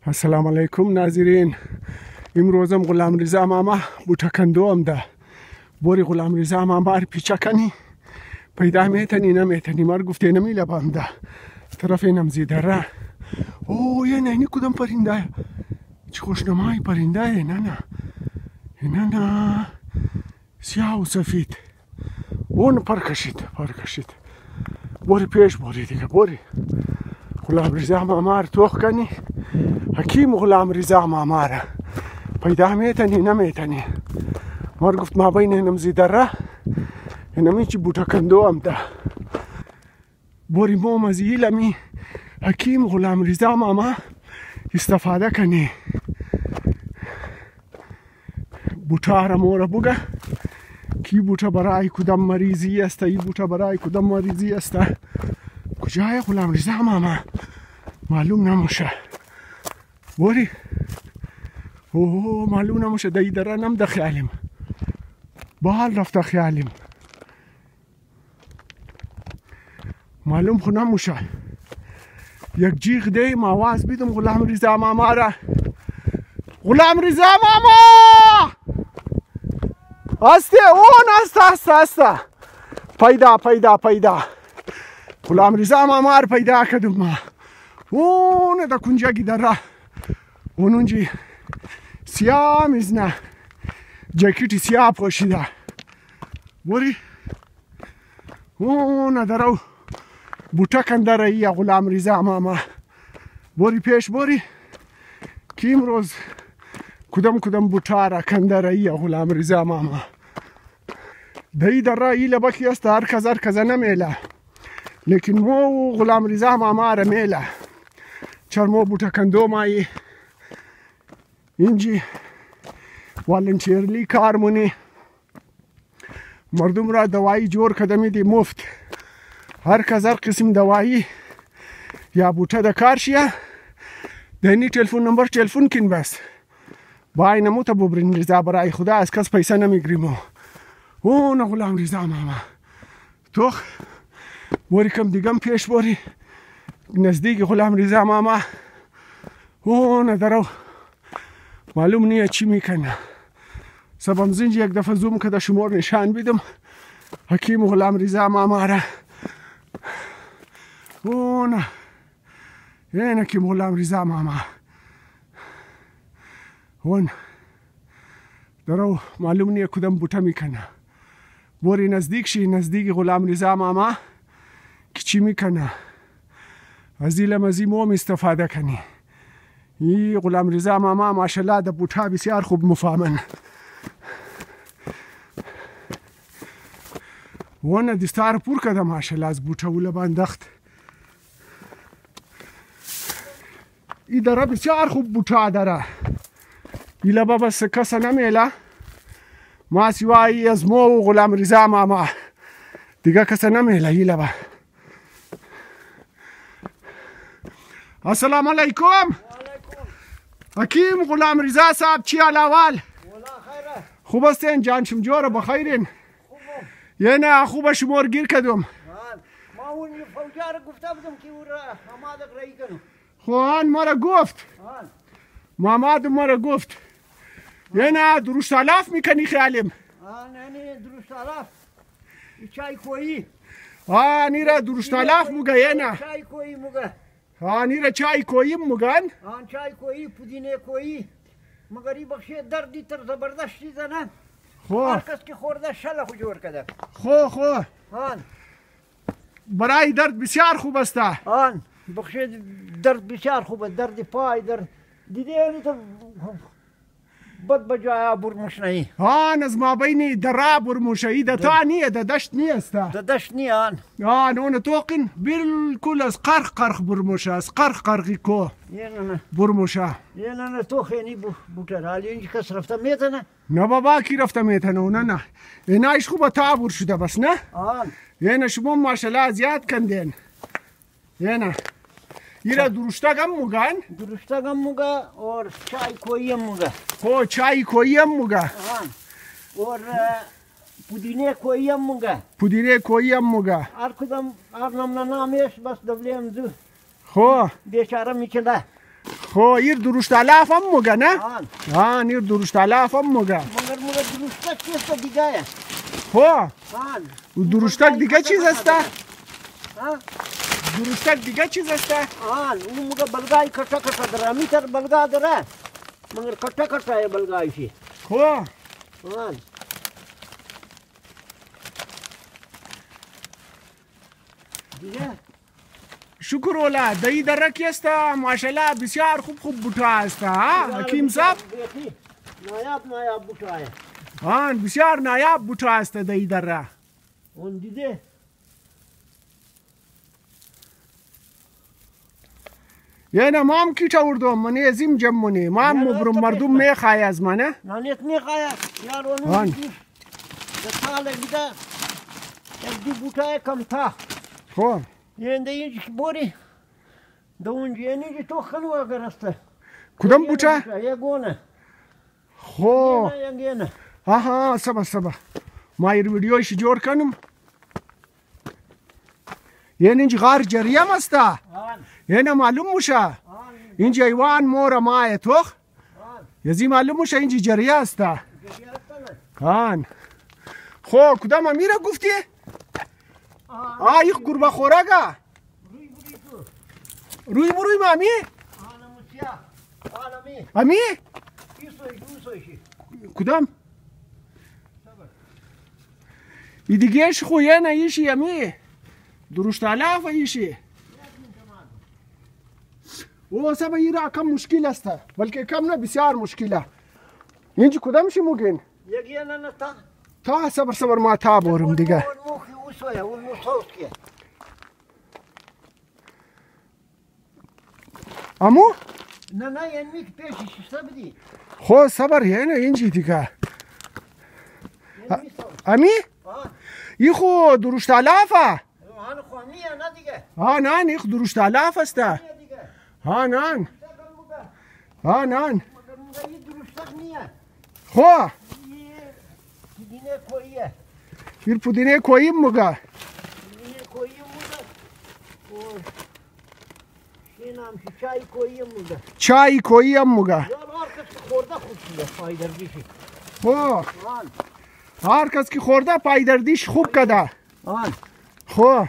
السلام علیکم ناظرین. امروزم غلام رضا ماما بوتکندوم ده. بوری غلام رضا ماما رو پیچه کنی پیدا میتنی نمیتنی. مار گفته نمیلبم ده طرف اینم زیده را. اوه یه نه کدام پرنده چه خوشنمای پرنده. نه سیاه و سفید. اون پر کشید. بوری پیش بوری دیگه. بوری غلام رضا ماما رو توخ کنی. حکیم غلام رضا ماما را پیدا میتنی نمیتنی. مار گفت ما بین اینم زیده را اینمی چی بوتکندو هم ده. بوری موم از ایلمی حکیم غلام رضا ماما استفاده کنی. بوتا را مورا بگه کی بوتا برای کدام مریضی است. ای بوتا برای کدام مریضی است. کجای غلام رضا ماما معلوم نموشه. بوری اوه معلوم نموشه. دایی دره نم ده خیالیم بحال رفته خیالیم معلوم خو نموشه. یک جیغ دیم آواز بیدم غلام رضا ماما را. غلام رضا ماما هستی؟ اون هسته پیدا غلام رضا ماما را پیدا کردم ما. اون دا کنجگی دره اونجی سیاه میزنه جاکیتی سیاه پوشیده. بوری اون درو بوتا کندره یا غلام رضا ماما. بوری پیش بوری که امروز کدام بوتا را کندره یا غلام رضا ماما. دایی در را ایله بکی است. هر کز نمیله لیکن مو غلام رضا ماما را میله. چرمو بوتا کندو مایی اینجی والنتیرلی کار مونی. مردم را دوایی جور کدمی دی مفت. هر کس هر قسم دوایی یا بوتا دا کار شیه دینی تلفون نمبر تلفون کن بس با این مو تا ببرین رضا برای خدا از کس پیسه نمیگریمو. اون غلام رضا ماما توخ بوری کم دیگم پیش بوری نزدیک غلام رضا ماما. اون درو معلوم نیه چی میکنه. سبم زنج یک دفعه زوم کده شمار نشان بیدم حکیم غلام رضا ماما را. اون این حکیم غلام رضا ماما. اون درو معلوم نیه کدام بوتا میکنه. بوری نزدیک شی نزدیک غلام رضا ماما که چی میکنه. از ایلم از موم استفاده کنی. ای غلام رضا ماما ماشاءالله د بوتا بسیار خوب مفهمن. ونه دستار پور کده ماشاءالله از بوتا وله باندخت. ای دره بسیار خوب بوتا داره. ایله با بس کس نمیله ما سوای از مو و غلام رضا ماما دیگه کس نمیله. ایله با السلام علیکم. حکیم غلام رضا صاحب چی حال احوال؟ خوب هستین جانشم جوره بخیرین؟ یه نه خوب شمار گیر کدم. ما اون فوجا را گفته بودم که او را آماده رایی کنم. خوان ما را گفت محمد ما را گفت یه نه درشت آلاف میکنی خیالیم. نه درشت آلاف چای کویی. نیره درشت آلاف مگه یه نه چای کویی مگه. نیره چای کویی مگن. چای کویی پودینه کویی مگر ای بخشی دردی تر زبردستی زنن. هر کس که خورده شل خو جور کده. خو برای درد بسیار خوب است. بخشی درد بسیار خوبه. درد پای درد دیده اینی تو بد بجای برموشنایی. از ما بینی دره برموشایی ده تا نیه ده دشت نیست. ده دشت نیه اون توقن بالکل از قرق برموشه. از قرقی کو برموشه. نه تو خیلی بوتر حالی اینجا کس رفته میتنه. نه بابا کی رفته میتنه. نه اینایش خوبه تابور شده بس نه. یه شما ماشاءالله زیاد کندین. یه ایره درشتگم مگن. درشتگم مگه اور چای کویی مگه. چای کویی مگه. اور پودینه کویی مگه. پودینه کویی مگه. هر کدام هر نام نامیش بس دولیم زو. بیچاره میکنه. خو ایر درشت علاف هم مگه نه؟ آن ایر درشت علاف هم مگه مگر درشتک چیست دیگه خو آن و درشتک دیگه چیز است؟ ها درشتک دیگه چیز است؟ آن اون مگه بلگای کٹا کٹا داره میتر بلگا داره مگر کٹا کٹا ہے بلگایشی خو آن دیگه شکر اولا دایی در کی است ماشاءالله بسیار خوب بوتا است ها حکیم صاحب نایاب بوتا ہے آن بسیار نایاب بوتا است دایی در اون دیده یعنی مام کی چاوردم من ازیم جمونی مام مردم میخوای از منه نانیت میخواه یار اونو آن ده ساله بیده یک دی بوتا کم تا خو یعنی ده اینجا بوری ده اونجا یعنی تو خنو اگر است کدام بوتا یگونه خو یگونه آها صبر ما ایر ویدیوش جور کنم یعنی اینجا غار جریم است آن یعنی معلوم میشه آن اینجا ایوان مور ماه توخ آن یزی معلوم میشه اینجا جریه است جریه است آن خو کدام امیره گفتی؟ ایخ گربه خورگه روی تو روی مامی آن مسیا آن امی ایسویشی کدام ای دیگهش خو یه ایشی امی درشت علاف ایشی او سبا ای را کم مشکل است بلکه کم نه بسیار مشکله اینجا کدامشی مگین یکی نه تا صبر ما تا بورم دیگه اون موخی اوسویه اون موسوس که امو نه یعنی میک پیشش سبدی خو صبر یعنی اینجا دیگه یعنی میسوس امی آن ای خو درشت علافه آن خوامیه نه دیگه نان ایخ درشت علاف است دیگه نان سکر مگه نان مگر مگه یه درشتک نیه خو یه دینه کویه ایر پودینه کویم مگه دینه کویه موده و شینم شی چای کویه موده چای کویم مگه یار هر کس که خورده خوب شده فایدر بیشی خو آن هر کس که خورده پای دردیش خوب کده آن خو